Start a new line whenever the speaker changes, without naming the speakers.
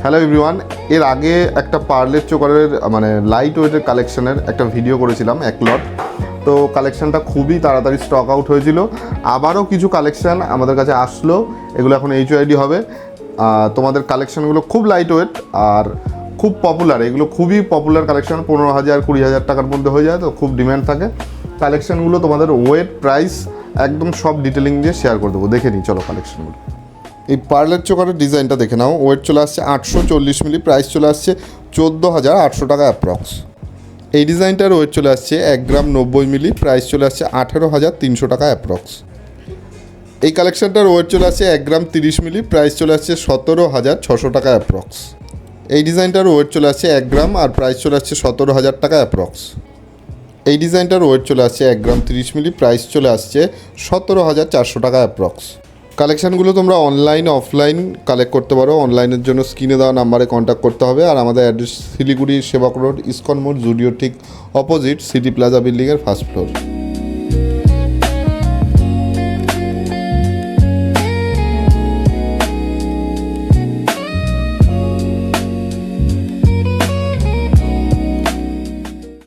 Hello everyone, এর আগে একটা পার্লের চোকারের মানে লাইট ওয়েটের কালেকশনের একটা ভিডিও করেছিলাম এক লট। তো কালেকশানটা খুবই তাড়াতাড়ি স্টক আউট হয়েছিল। আবারও কিছু কালেকশান আমাদের কাছে আসলো, এগুলো এখন এইচওআইডি হবে। তোমাদের কালেকশানগুলো খুব লাইট ওয়েট আর খুব পপুলার, এগুলো খুবই পপুলার কালেকশান। 15,000 20,000 টাকার মধ্যে হয়ে যায়, তো খুব ডিম্যান্ড থাকে। কালেকশানগুলো তোমাদের ওয়েট, প্রাইস একদম সব ডিটেলিং দিয়ে শেয়ার করে দেবো। দেখে নিই চলো কালেকশানগুলো। এই পার্লের চোকারের ডিজাইনটা দেখে নাও। ওয়েট চলে আসছে 840 মিলি, প্রাইস চলে আসছে 14,800 টাকা অ্যাপ্রক্স। এই ডিজাইনটার ওয়েট চলে আসছে 1 গ্রাম 90 মিলি, প্রাইস চলে আসছে 18,300 টাকা অ্যাপ্রক্স। এই কালেকশানটার ওয়েট চলে আসছে 1 গ্রাম 30 মিলি, প্রাইস চলে আসছে 17,600 টাকা অ্যাপ্রক্স। এই ডিজাইনটার ওয়েট চলে আসছে 1 গ্রাম আর প্রাইস চলে আসছে 17,000 টাকা অ্যাপ্রক্স। এই ডিজাইনটার ওয়েট চলে আসছে 1 গ্রাম 30 মিলি, প্রাইস চলে আসছে 17,400 টাকা অ্যাপ্রক্স। কালেকশানগুলো তোমরা অনলাইন অফলাইন কালেক্ট করতে পারো। অনলাইনের জন্য স্ক্রিনে দেওয়া নাম্বারে কন্ট্যাক্ট করতে হবে। আর আমাদের অ্যাড্রেস শিলিগুড়ি সেবক রোড, ইসকন মোড়, জুডিও ঠিক অপোজিট, সিটি প্লাজা বিল্ডিংয়ের ফার্স্ট ফ্লোর।